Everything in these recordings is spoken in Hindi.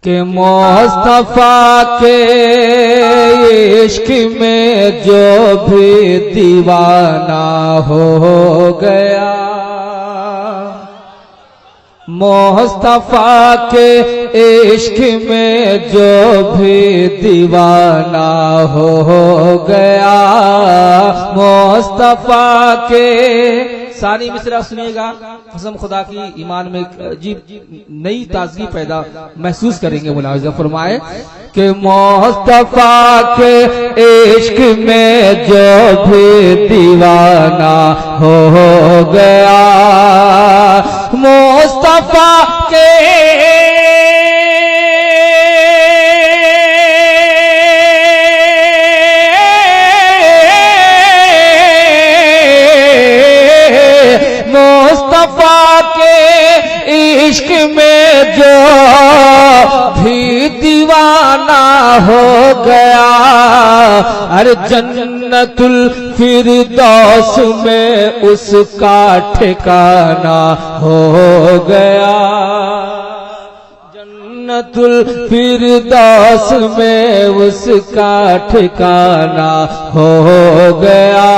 कि मुस्तफा के इश्क में जो भी दीवाना हो गया, मुस्तफा के इश्क में जो भी दीवाना हो गया, मुस्तफा के सानी मिसरा सुनिएगा, कसम खुदा की ईमान में अजीब नई ताजगी पैदा महसूस करेंगे। मुलाहिजा फरमाए कि मुस्तफा के इश्क में जो भी दीवाना हो गया, मुस्तफा के इश्क में जो भी दीवाना हो गया, अरे जन्नतुल फिरदौस में उसका ठिकाना हो गया, जन्नतुल फिरदौस में उसका ठिकाना हो गया,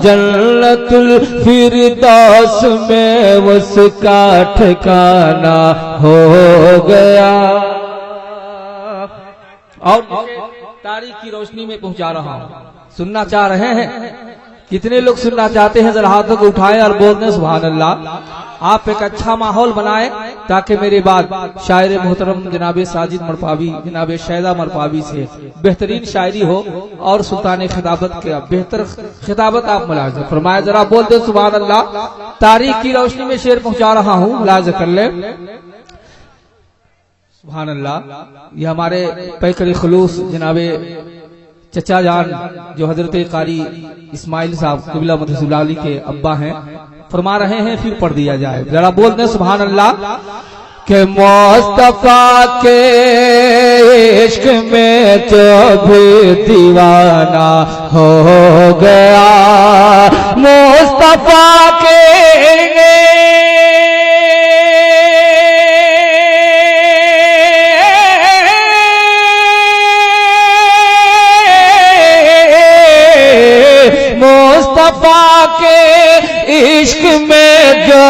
जन्नतुल फिरदौस में उसका ठिकाना हो गया। और तारीख की रोशनी में पहुंचा रहा हूं, सुनना चाह रहे हैं? कितने लोग सुनना चाहते हैं? जरा हाथों को उठाएं और बोल दें सुभान अल्लाह। आप एक अच्छा माहौल बनाएं ताकि मेरे बाद शायर मोहतरम जनाब साजिद मरपावी, जनाब शैदा मरपावी से बेहतरीन शायरी हो और सुल्तान खिताबत के बेहतर खिताबत आप मुलाहिजा फरमाए। जरा बोल दे सुभान अल्लाह। तारीख की रोशनी में शेर पहुंचा रहा हूं, मुलाहिजा कर ले सुभान अल्लाह। ये हमारे पैकर खुलूस जनाबे चचा जान जो हजरत कारी इस्माइल साहब क़िबला मदहुल्लाह अली के अब्बा हैं, फरमा रहे हैं, फिर पढ़ दिया जाए। जरा बोल दें सुभान अल्लाह। कि मुस्तफा के इश्क में जो भी दीवाना हो गया, मुस्तफा के मुस्तफा के इश्क में जो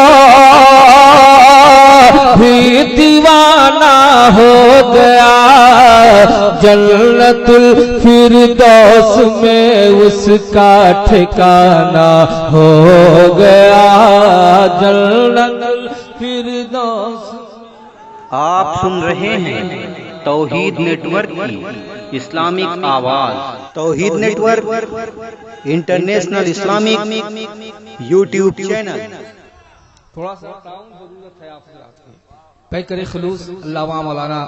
भी दीवाना हो गया, जन्नतुल फिरदौस में उसका ठिकाना हो गया, जन्नतुल फिरदौस। आप सुन रहे हैं तौहीद नेटवर्क की इस्लामिक आवाज। Tauheed network international Islamic YouTube channel. थोड़ा सा जरूरत है आपसे। पैकर खुलूस अल्लामा मौलाना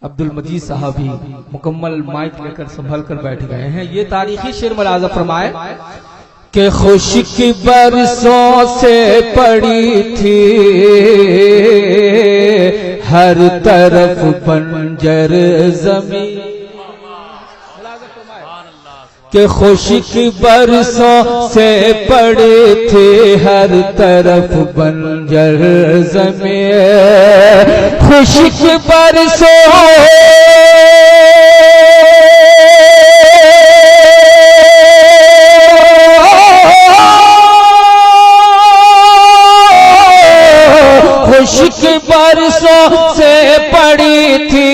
अब्दुल मजीद साहब भी मुकम्मल माइक लेकर संभल कर बैठ गए हैं। ये तारीखी शेर मुलाहिजा फरमाए कि खुश्क बरसों से पड़ी थी हर तरफ बंजर जमीन, कि खुश्क बरसों से पड़े थे हर तरफ बंजर ज़मीन, खुश्क बरसों खुश्क बरसों से पड़ी थी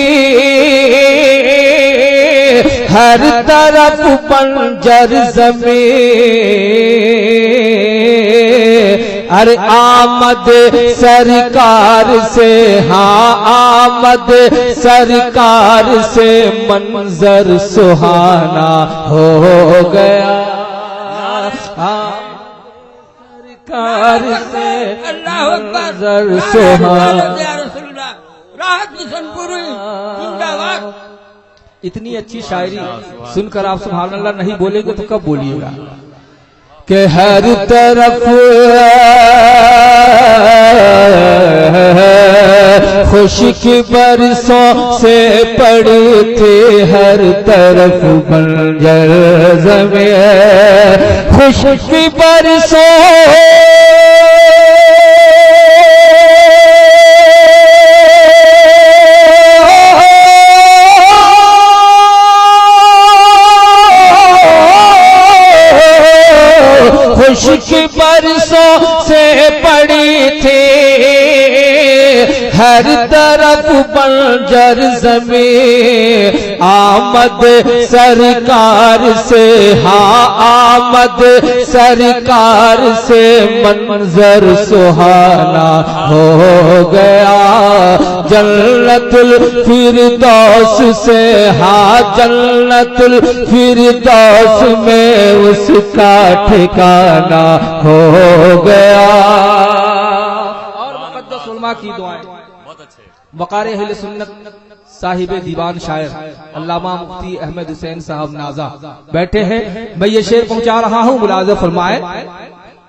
हर तरफ बंजर ज़मीन, अरे आमद सरकार से, हाँ आमद सरकार से मंजर सुहाना हो गया, सरकार से मंजर सुहाना। इतनी अच्छी शायरी सुनकर आप सुभान अल्लाह नहीं बोलेंगे तो कब बोलिएगा। कि हर तरफ खुश्क बरसों से पड़े थे हर तरफ बंजर ज़मीन, खुश्क बरसों हर तरफ बंजर ज़मीं, आमद सरकार से, हाँ आमद सरकार से मंजर सुहाना हो गया। जन्नतुल फिरदौस से, हाँ जन्नतुल फिरदौस में उसका ठिकाना हो गया। और मुक़द्दस उलमा की दुआएं, वक़ार अहले सुन्नत साहिब दीवान शायर अल्लामा मुफ्ती अहमद हुसैन साहब नाजा बैठे हैं। मैं ये शेर पहुंचा रहा हूं, मुलाज़ा फरमाए।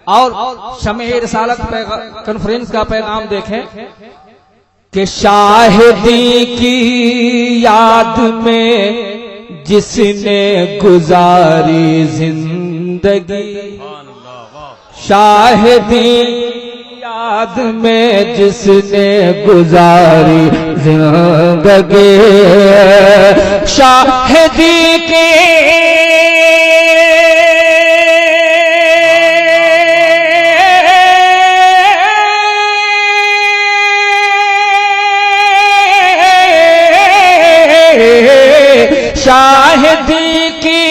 और शमे रिसालत कॉन्फ्रेंस का पैगाम देखें कि शाहिदी की याद में जिसने गुजारी जिंदगी, शाहिदी याद में जिसने गुजारी जिंदगी, शाहिदी के शाहिदी की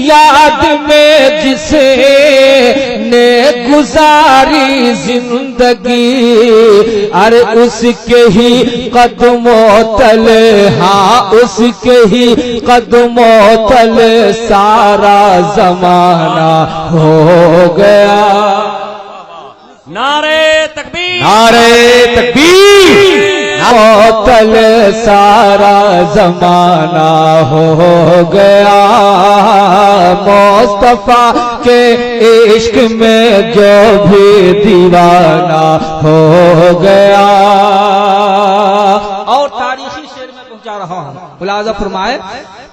याद में जिसने गुजारी जिंदगी, अरे उसके ही कदमों तले, हाँ उसके ही कदमों तले सारा जमाना हो गया। नारे तकबीर, नारे तकबीर, तल सारा जमाना हो गया। मुस्तफा के इश्क में जो भी दीवाना हो गया। और तारीखी शेर में पहुंचा रहा हूं, मुलाज़ा फरमाए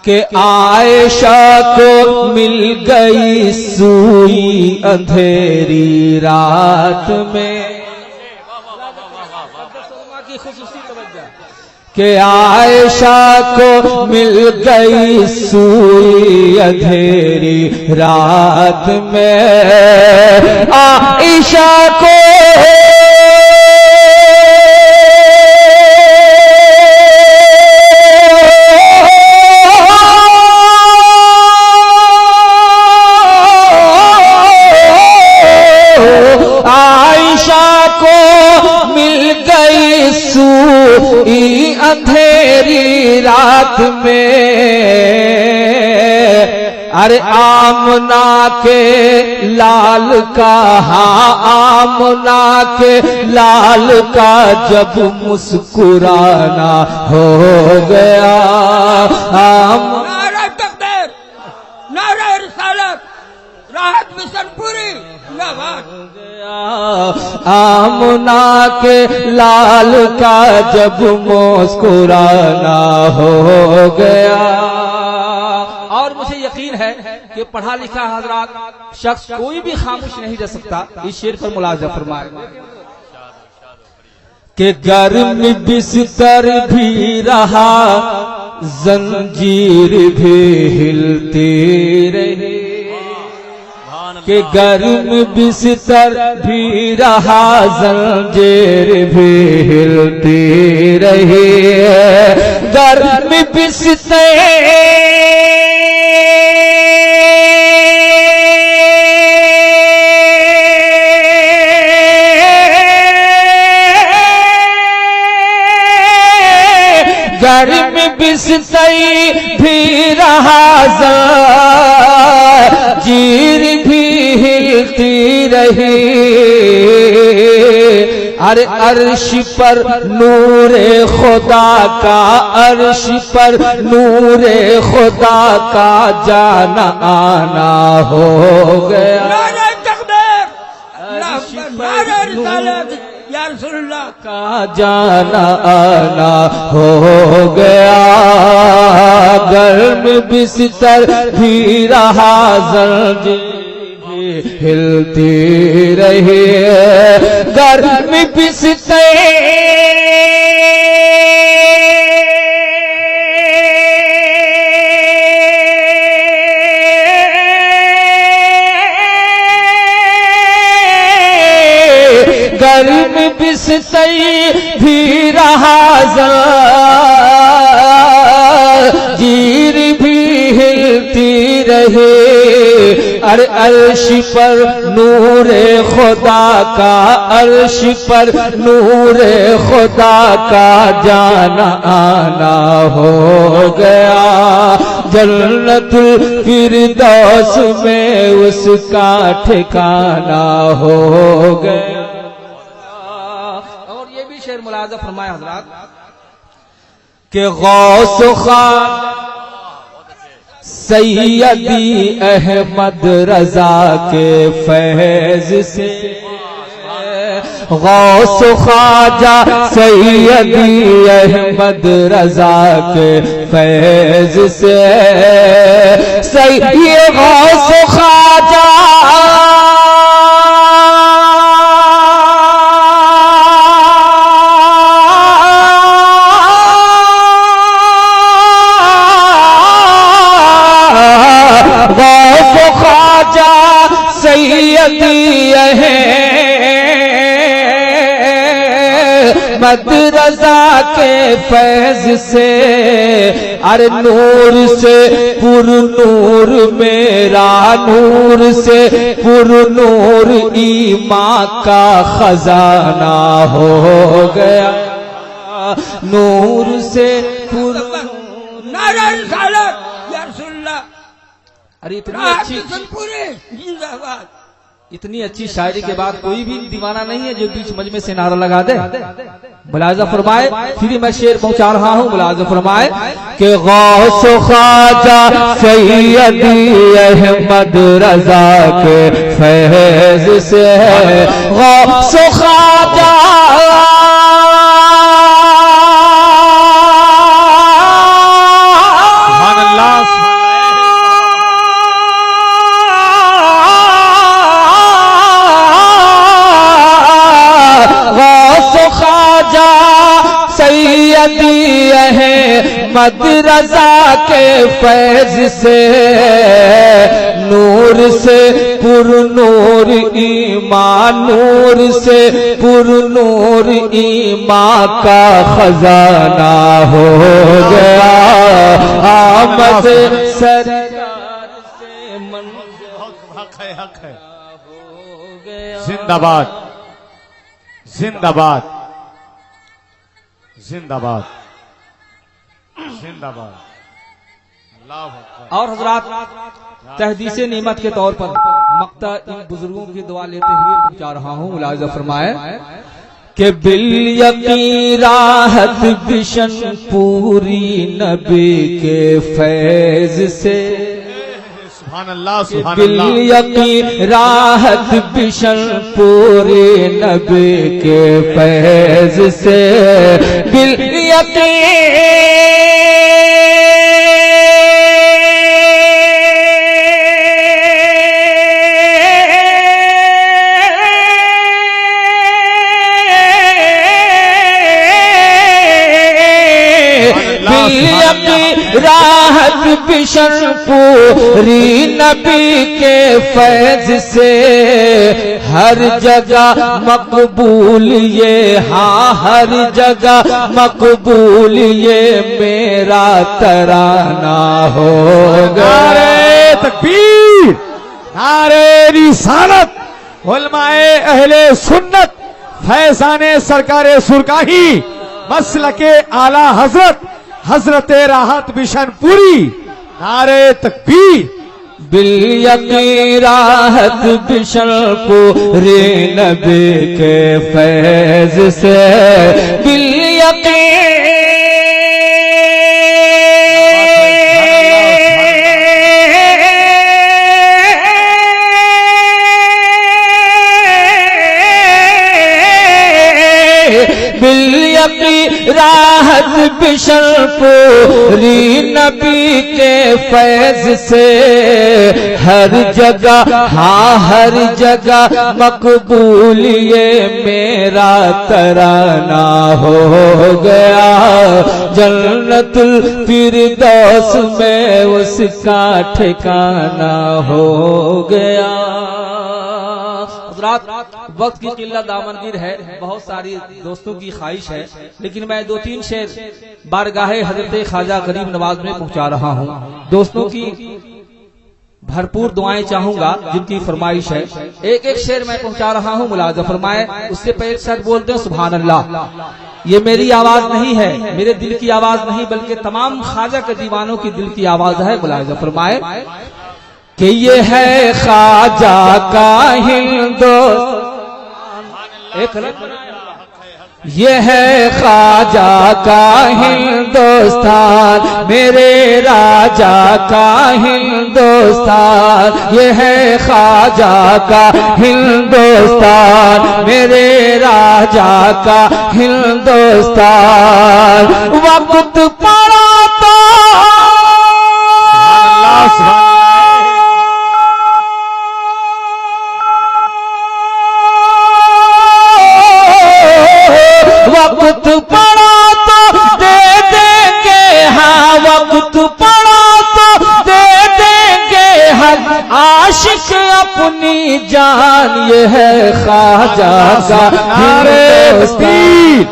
कि आयशा को मिल गई सुई अंधेरी रात में, कि आयशा को मिल गई सुई अंधेरी रात में। आयशा को अंधेरी रात में, अरे आमना के लाल का, हाँ आमना के लाल का जब मुस्कुराना हो गया। नारे तकबीर, नारे रिसालत, राहत मिशन पूरी, आमना के लाल का जब मुस्कुराना हो गया। और मुझे यकीन है कि पढ़ा लिखा हजरात शख्स कोई भी खामोश नहीं रह सकता। इस शेर पर मुलाज़ा फरमाए कि गर्म बिस्तर भी रहा, जंजीर भी हिलती रही, कि गर्म बिस्तर भी रहा, जंजीर भी हिलती रही। गर्म बिस्तर गर्म बिस्तर भी रहा, जंजीर भी हिलती रही। अरे अर्श पर नूरे खुदा का, अर्श पर नूरे खुदा का जाना आना हो गया। नारे तकबीर, नारे रिसालत, या रसूलुल्लाह का जाना आना हो गया। गर्म बिस्तर भी रहा, जंजीर भी हिलती रही। गर्म बिस्तर गर्म बिस्तई भी रहा जीर भी हिलती रहे। अरे अर्श पर नूरे खुदा का, अर्श पर नूरे खुदा का जाना आना हो गया। जन्नतुल फिरदौस में उसका ठिकाना हो गया। और ये भी शेर मुलाजा फरमाया हजरात कि गौस खान सैयदी अहमद रजा के फैज से, गौस ख्वाजा सैयदी अहमद रजा के फैज से, ये गौस ख्वाजा सैयदी अहमद रजा के फैज से, अरे नूर से पुर नूर मेरा, नूर से पुर नूर ईमान का खजाना हो गया। नूर से पुर नारा रिसालत या रसूलुल्लाह। अरे इतनी राहत अच्छी, मिशन पूरी जिंदाबाद। इतनी अच्छी शायरी के बाद कोई भी दीवाना नहीं है जो बीच मजमे से नारा लगा दे। मुलाजा फरमाए, फिर मैं शेर पहुंचा रहा हूं। मुलाजा फरमाए कि गौस ख्वाजा सैयदी अहमद रजा के फैज से, गौस ख्वाजा सैयदी अहमद रजा के फैज से, नूर से पुर नूर ईमान, नूर से पुर नूर ईमान का खजाना हो गया। आमद सरकार से हक है। जिंदाबाद जिंदाबाद जिंदाबाद जिंदाबाद। और हजरात तहदीसे नीमत के तौर पर मक्ता इन बुजुर्गों की दुआ लेते हुए पहुंचा रहा हूं। मुलाजा फरमाए कि बिल यकीन राहत बिशन पूरी नबी के फैज से, बिल यकीन राहत बिशन पूरी नबी के फैज से, बिल राहत बिशन पूरी नबी के फैज से, हर जगह मकबूल ये, हाँ हर जगह मकबूल ये मेरा तराना हो गया। नारे तकबीर, नारे रिसालत, उलमाए अहले सुन्नत, फैजाने सरकारे सुरकाही, मसलके आला हजरत हजरत राहत बिशनपुरी। नारे तकबीर। बिल यकीन राहत बिशनपुरी नबी के फैज से, बिल यकीन राहत बिशनपुरी नबी के फैज से, हर जगह हाँ हर जगह मकबूल ये मेरा तराना हो गया। जन्नतुल फिरदौस में उसका ठिकाना हो गया। हजरात, वक्त की किल्लत दामनगीर है, बहुत सारी दोस्तों की ख्वाहिश है, लेकिन मैं 2-3 शेर बारगाहे हजरत ख्वाजा गरीब नवाज में पहुंचा रहा हूं। दोस्तों की भरपूर दुआएं चाहूंगा जिनकी फरमाइश है। एक एक शेर मैं पहुंचा रहा हूं, मुलाजा फरमाए। उससे पहले साथ बोलते हैं सुभान अल्लाह। ये मेरी आवाज नहीं है, मेरे दिल की आवाज नहीं, बल्कि तमाम ख्वाजा के दीवानों की दिल की आवाज है। मुलाजा फरमाए कि ये है ख्वाजा का हिंदुस्तान, ये है ख्वाजा का हिंदुस्तान, मेरे राजा का हिंदुस्तान। ये है ख्वाजा का हिंदुस्तान, मेरे राजा का हिंदुस्तान। वक्त पड़ा तो वक्त पड़ा तो दे देंगे, हाँ वक्त पड़ा तो दे देंगे हर आशिक अपनी जान। ये है ख्वाजा का हिंदुस्तान।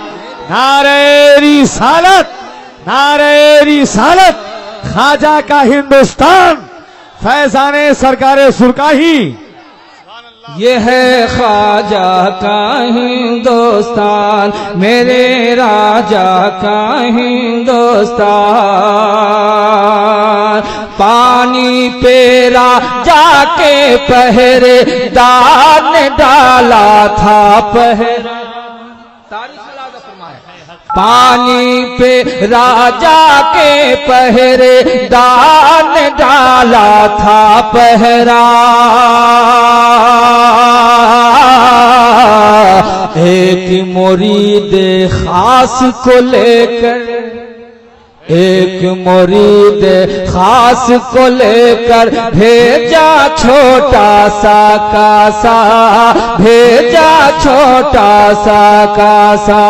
नारे रिसालत, नारे रिसालत, ख्वाजा का हिंदुस्तान, फैजाने सरकारे सुरकाही। ये है ख्वाजा का हिंदुस्तान, मेरे राजा का हिंदुस्तान। पानी पे राजा के पहरेदार ने डाला था पहरा। पानी पे राजा के पहरेदार ने डाला था पहरा। एक मुरीद खास को लेकर, एक मुरीद खास को लेकर भेजा छोटा सा कासा, भेजा छोटा सा कासा।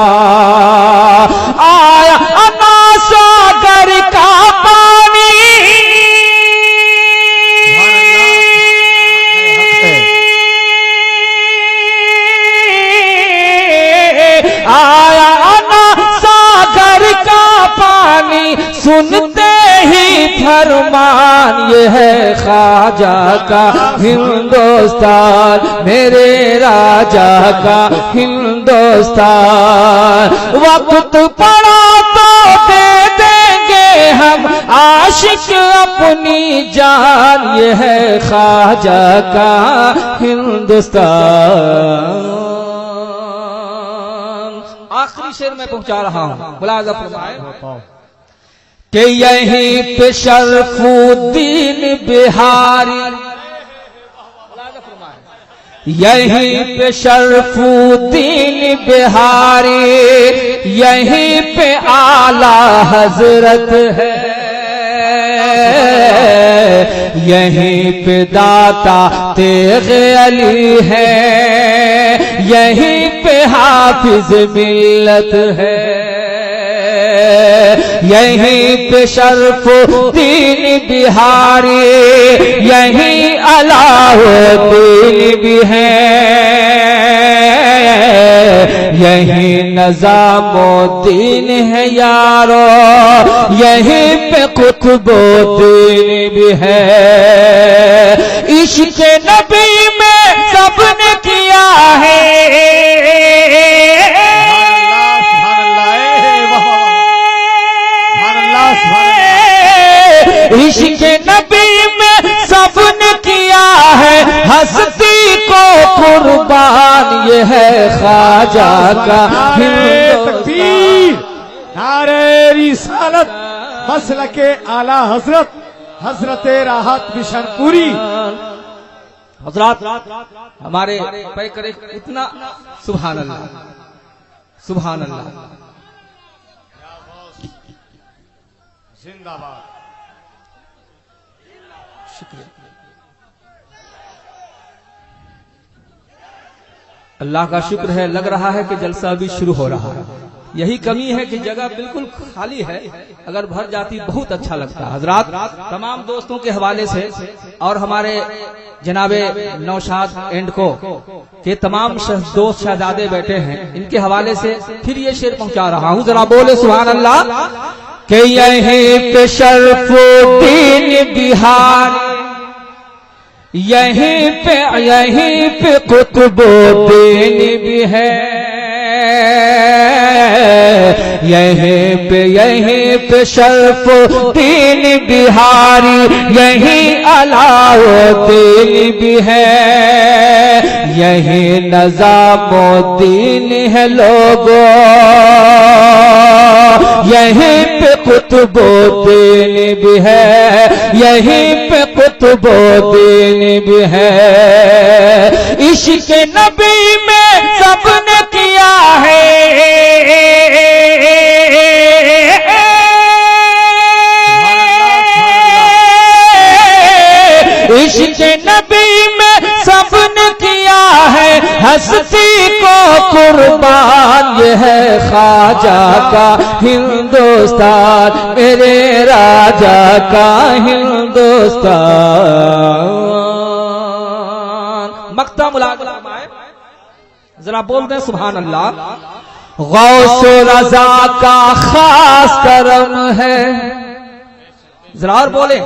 आया अना सागर का पानी, आया अना सागर का पानी, सुनते ही फरमान। ये है ख्वाजा का हिंदुस्तान, मेरे राजा का हिंदुस्तान। वक्त पड़ा तो दे देंगे हम आशिक अपनी जान। ये है ख्वाजा का हिंदुस्तान। आखिरी शेर में पहुंचा रहा हूं, मुलाजा फरमाए कि यहीं पे शरफुद्दीन बिहारी, यहीं पे शरफुद्दीन बिहारी, यहीं पे आला हजरत है, यहीं पे दाता तेग़े अली है, यहीं पे हाफिज मिल्लत है, यहीं पे शरफुद्दीन बिहारी, यहीं अलाउद्दीन भी है, यहीं निज़ामुद्दीन है यारो, यहीं पे कुतुबुद्दीन भी है। इश्क़ नबी में सबने किया है, इश्क़ नबी में सबने किया है, हस्ती को कुर्बान। ये है ख्वाजा का तकबीर, नारे रिसालत, मसलके आला हजरत, हजरत राहत बिशनपुरी। हजरात हमारे पे करे इतना सुभान अल्लाह, सुभान अल्लाह। जिंदाबाद। शुक्रिया। अल्लाह का शुक्र है, लग रहा है कि जलसा अभी शुरू हो रहा है। यही कमी है कि जगह बिल्कुल खाली है, अगर भर जाती बहुत अच्छा लगता। हजरात, तमाम दोस्तों के हवाले से और हमारे जनाबे नौशाद एंड को के तमाम दोस्त शहजादे बैठे हैं, इनके हवाले से फिर ये शेर पहुंचा रहा हूं, जरा बोले सुभान अल्लाह। कि यहीं पे शरफुद्दीन बिहार, यहीं पे कुतुबुद्दीन भी है, यहीं पे शरफुद्दीन बिहारी, यहीं अलाउद्दीन भी है, यहीं निजामुद्दीन है लोगों, यहीं पे कुतुबुद्दीन भी है, यहीं पे कुतुबुद्दीन भी है। इश्क नबी में सबने किया है, इश्क नबी में सबने किया है, हस्ती को कुर्बान ये है ख्वाजा का हिंदुस्तान, मेरे राजा का हिंदुस्तान। मक्ता मुलाक़ात फरमाए, जरा बोल दें सुभान अल्लाह। गौस रजा का खास करम है, जरा और बोले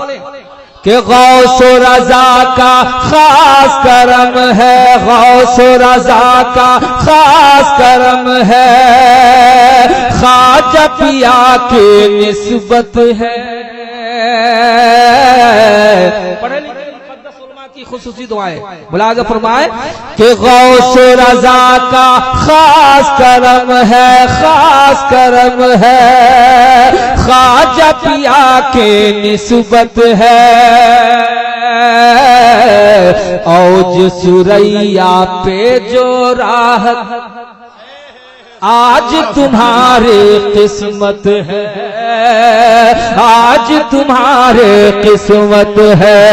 कि गौस रजा का खास करम है, गौस रजा का खास करम है, ख्वाजा पिया की निस्बत है। पढ़े लिखे मुक़द्दस उलमा की खुसूसी दुआएं मुलाज़ा फरमाए कि गौस रजा का खास करम है, खास करम है, ख्वाजा पिया के निस्बत है। औज सुरैया पे जो राहत आज तुम्हारी किस्मत है, आज तुम्हारे किस्मत है।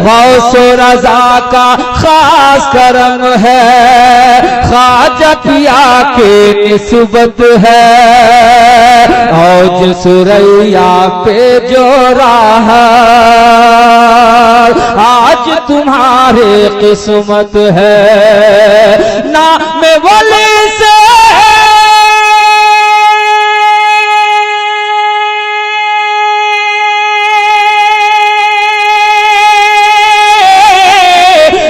गौस रजा का खास करम है, ख्वाजा पिया के निस्बत है। औज सुरैया पे जो राहत आज तुम्हारे किस्मत है। नाम वली से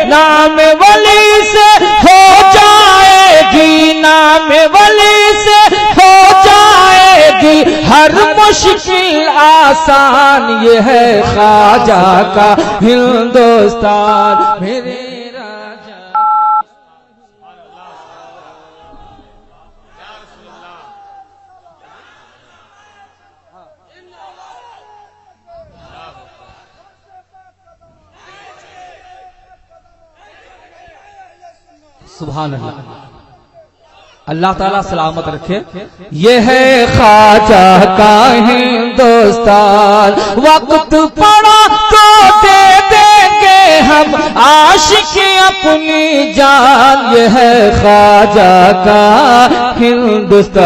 नाम वली से हो जाएगी, नाम वली से हो जाएगी हर मुश्किल आसान, ये है ख्वाजा का हिंदुस्तान, मेरे राजा। सुभान अल्लाह, अल्लाह ताला सलामत रखे। ये है ख्वाजा का हिंदुस्तान, वक्त पड़ा तो दे देंगे हम आशिक अपनी जान, ये है ख्वाजा का हिंदुस्तान।